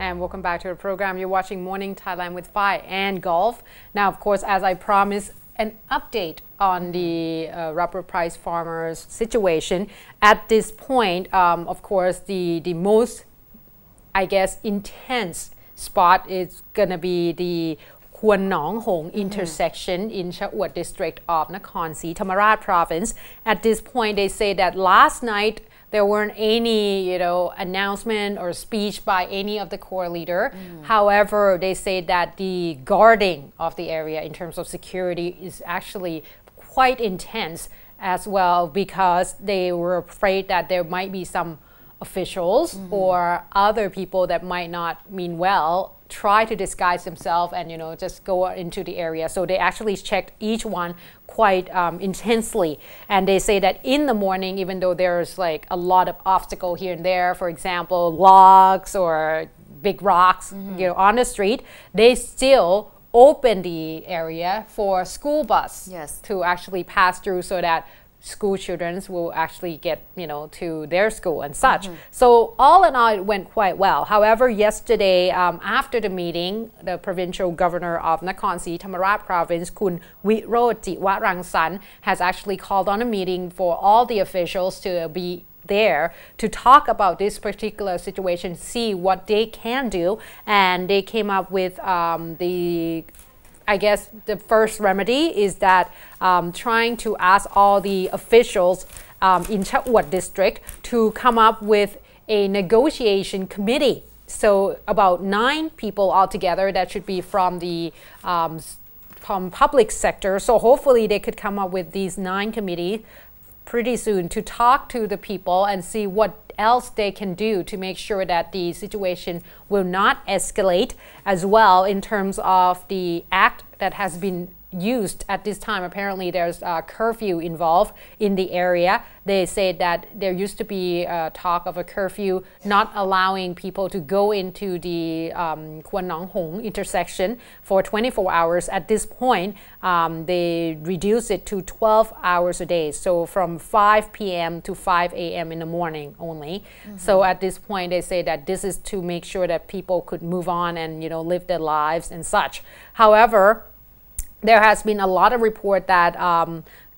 and welcome back to the program. You're watching Morning Thailand with Pheu and Golf. Now, of course, as I promised, an update on the rubber price farmers situation. At this point, of course, the most, I guess, intense spot is going to be the Kwan Nong Hong intersection in Chawat district of Nakhon Si Thammarat province. At this point, they say that last night there weren't any, announcement or speech by any of the core leader. However, they say that the guarding of the area in terms of security is actually quite intense as well, because they were afraid that there might be some officials or other people that might not mean well try to disguise themselves and just go into the area. So they actually checked each one quite intensely, and they say that in the morning, even though there's like a lot of obstacle here and there, for example logs or big rocks on the street, they still open the area for school bus to actually pass through, so that school children will actually get to their school and such. So all in all, it went quite well. However, yesterday after the meeting, the provincial governor of Nakhon Si Thammarat province, Kun Wirot Jiwarangsan, has actually called on a meeting for all the officials to be there to talk about this particular situation, see what they can do, and they came up with I guess the first remedy is that trying to ask all the officials in Chawat district to come up with a negotiation committee. So about 9 people altogether that should be from the from public sector. So hopefully they could come up with these 9 committees pretty soon to talk to the people and see what else they can do to make sure that the situation will not escalate, as well in terms of the act that has been used at this time. Apparently there's a curfew involved in the area. They say that there used to be talk of a curfew not allowing people to go into the Kwan Nong Hong intersection for 24 hours. At this point, they reduce it to 12 hours a day, so from 5 p.m. to 5 a.m. in the morning only. So at this point, they say that this is to make sure that people could move on and live their lives and such. However, there has been a lot of report that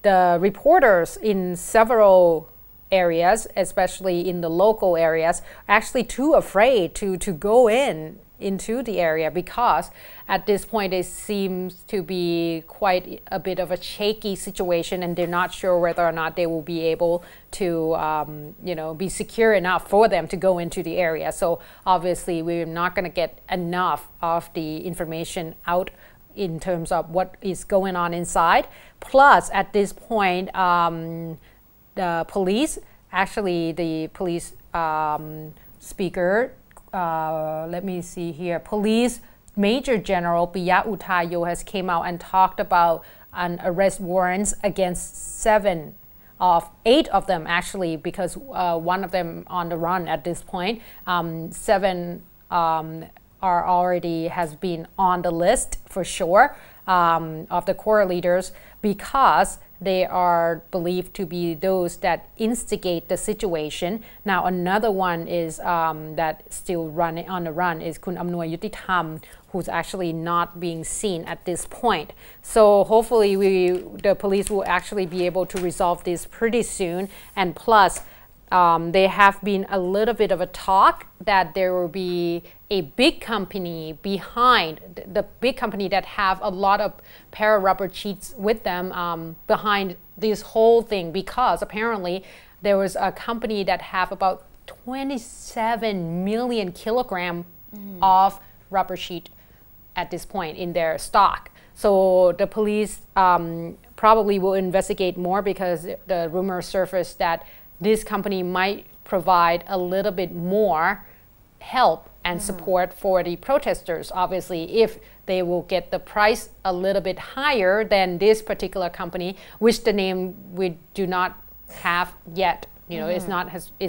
the reporters in several areas, especially in the local areas, are actually too afraid to go into the area, because at this point it seems to be quite a bit of a shaky situation, and they're not sure whether or not they will be able to be secure enough for them to go into the area. So obviously we're not going to get enough of the information out in terms of what is going on inside. Plus, at this point, the police speaker, let me see here, Police Major General Piya Utayo has came out and talked about an arrest warrants against 8 of them actually, because one of them on the run at this point. 7 are already has been on the list for sure of the core leaders, because they are believed to be those that instigate the situation. Now another one is that still running on the run is Kun Amnoi Yutitham, who's actually not being seen at this point. So hopefully the police will actually be able to resolve this pretty soon. And plus, there have been a little bit of a talk that there will be a big company behind, the big company that have a lot of para-rubber sheets with them behind this whole thing, because apparently there was a company that have about 27 million kilogram of rubber sheet at this point in their stock. So the police probably will investigate more, because the rumor surfaced that this company might provide a little bit more help and support for the protesters. Obviously, if they will get the price a little bit higher than this particular company, which the name we do not have yet. It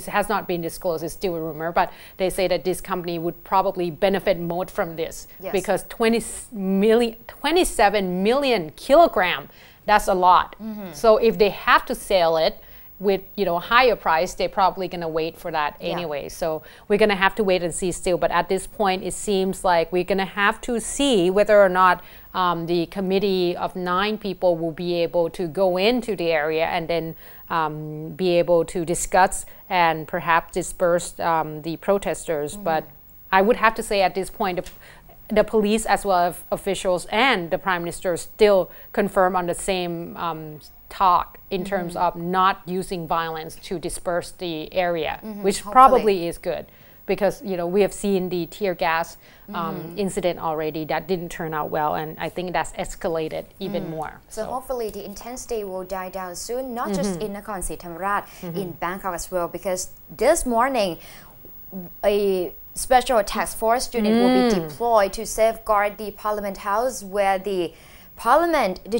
has not been disclosed. It's still a rumor, but they say that this company would probably benefit more from this, because 27 million kilogram, that's a lot. So if they have to sell it, with higher price, they're probably going to wait for that anyway. So we're going to have to wait and see still. But at this point, it seems like we're going to have to see whether or not the committee of 9 people will be able to go into the area and then be able to discuss and perhaps disperse the protesters. But I would have to say at this point, the police as well as officials and the Prime Minister still confirm on the same talk in terms of not using violence to disperse the area, which probably is good, because we have seen the tear gas incident already that didn't turn out well, and I think that's escalated even more. So hopefully the intensity will die down soon, not just in Nakhon Si Thammarat, in Bangkok as well, because this morning a special task force unit will be deployed to safeguard the Parliament House, where the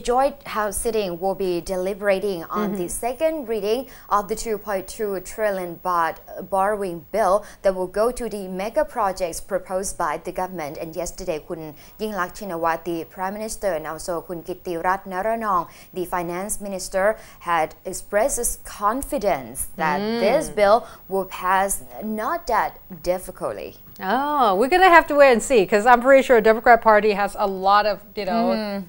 joint house sitting will be deliberating on the second reading of the 2.2 trillion baht borrowing bill that will go to the mega projects proposed by the government. And yesterday, Kun Yingluck Shinawatra, the Prime Minister, and also Kun Kittirat Naranong, the Finance Minister, had expressed his confidence that this bill will pass not that difficultly. Oh, we're going to have to wait and see, because I'm pretty sure the Democrat Party has a lot of,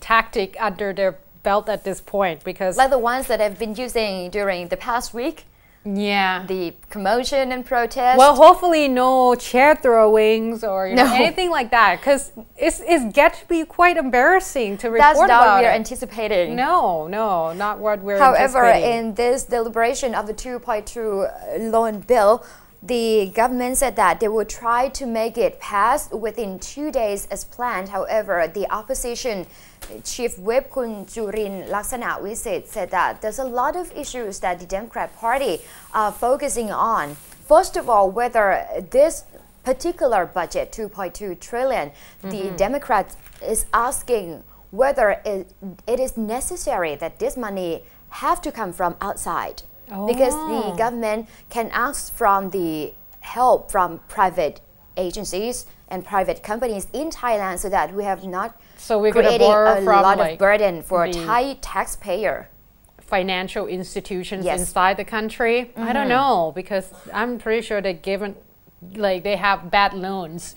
tactic under their belt at this point, because like the ones that have been using during the past week. Yeah. The commotion and protest. Well, hopefully no chair throwings or anything like that, because it's get to be quite embarrassing to report about. That's not what we're anticipating. No, not what we're However, anticipating. in this deliberation of the 2.2 loan bill, the government said that they will try to make it pass within 2 days as planned. However, the opposition chief whip Kun Jurin Laksana Wisit said that there's a lot of issues that the Democrat Party are focusing on. First of all, whether this particular budget, 2.2 trillion, the Democrats is asking whether it is necessary that this money have to come from outside. Because the government can ask from the help from private agencies and private companies in Thailand, so that we have not creating a lot of burden for Thai taxpayer. Financial institutions inside the country. I don't know, because I'm pretty sure they have bad loans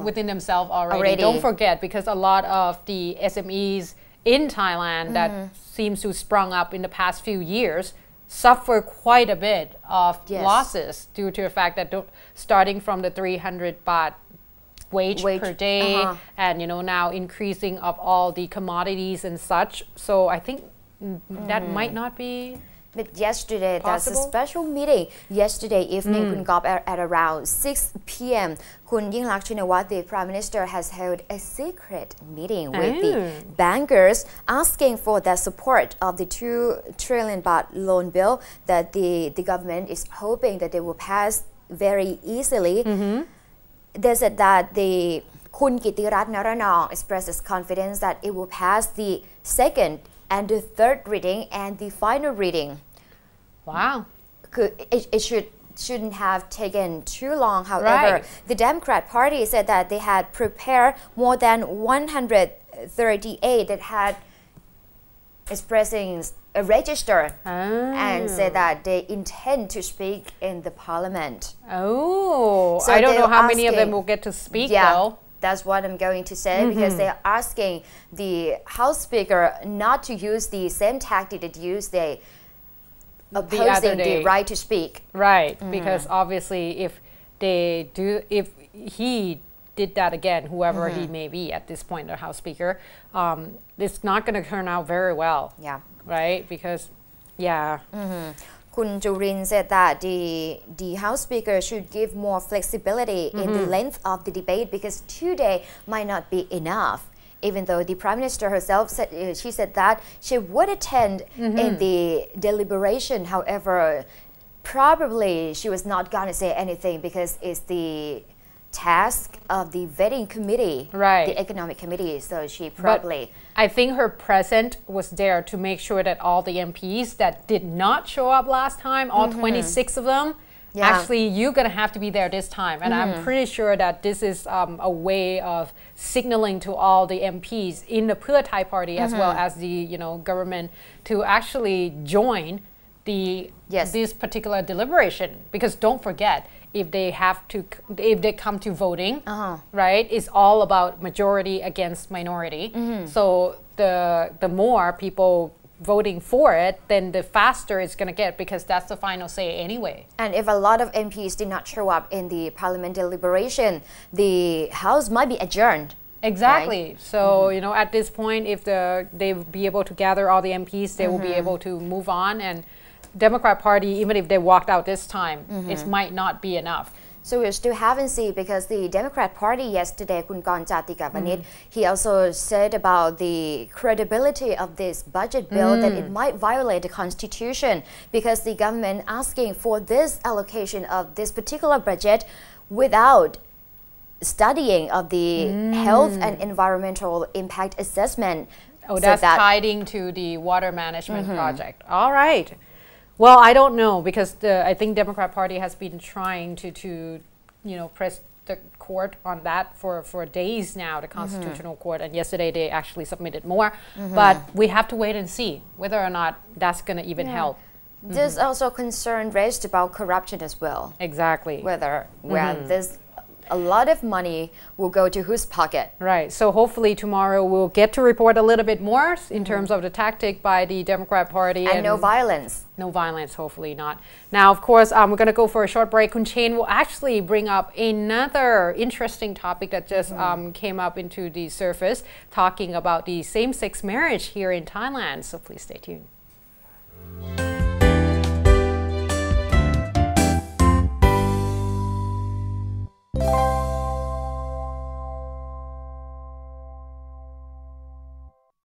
within themselves already. Don't forget, because a lot of the SMEs in Thailand that seems to sprung up in the past few years suffer quite a bit of losses due to the fact that starting from the 300 baht wage per day and now increasing of all the commodities and such. So I think that might not be But yesterday, possible. There's a special meeting. Yesterday evening, Kun Gop, at around 6 p.m., Kun Yingluck Shinawatra, the Prime Minister, has held a secret meeting with the bankers, asking for the support of the 2 trillion baht loan bill that the government is hoping that they will pass very easily. They said that the Kun Kittirat Naranong expresses confidence that it will pass the second and the third reading and the final reading. Wow. It shouldn't have taken too long. However, the Democrat Party said that they had prepared more than 138 that had expressing a register and said that they intend to speak in the parliament. So I don't know how many of them will get to speak though. That's what I'm going to say, because they're asking the House Speaker not to use the same tactic that used they opposing the right to speak. Right, because obviously if he did that again, whoever he may be at this point, the House Speaker, it's not going to turn out very well. Yeah. Right, because Kun Jurin said that the House Speaker should give more flexibility in the length of the debate, because 2 days might not be enough. Even though the Prime Minister herself said she said that she would attend in the deliberation. However, probably she was not going to say anything, because it's the task of the vetting committee, the economic committee. So she probably. But I think her presence was there to make sure that all the MPs that did not show up last time, all 26 of them, actually you're going to have to be there this time. And I'm pretty sure that this is a way of signaling to all the MPs in the Pheu Thai party as well as the government to actually join this particular deliberation, because don't forget, if they come to voting, right, it's all about majority against minority. So the more people voting for it, then the faster it's going to get, because that's the final say anyway. And if a lot of MPs did not show up in the parliament deliberation, the House might be adjourned. Exactly. Right? So, you know, at this point, if they be able to gather all the MPs, they will be able to move on. And Democrat Party, even if they walked out this time, it might not be enough. So we still haven't seen, because the Democrat Party yesterday, Kun Jatiga Vanit, he also said about the credibility of this budget bill, that it might violate the constitution, because the government asking for this allocation of this particular budget without studying of the health and environmental impact assessment. Oh, that's tied into the water management project. All right. Well, I don't know, because I think Democrat Party has been trying to you know, press the court on that for days now, the Constitutional Court, and yesterday they actually submitted more. But we have to wait and see whether or not that's going to even help. There's also concern raised about corruption as well. Exactly. Whether this a lot of money will go to whose pocket. Right. So hopefully tomorrow we'll get to report a little bit more in terms of the tactic by the Democrat Party. And no violence. No violence, hopefully not. Now, of course, we're going to go for a short break. Kun Chen will actually bring up another interesting topic that just came up into the surface, talking about the same-sex marriage here in Thailand. So please stay tuned.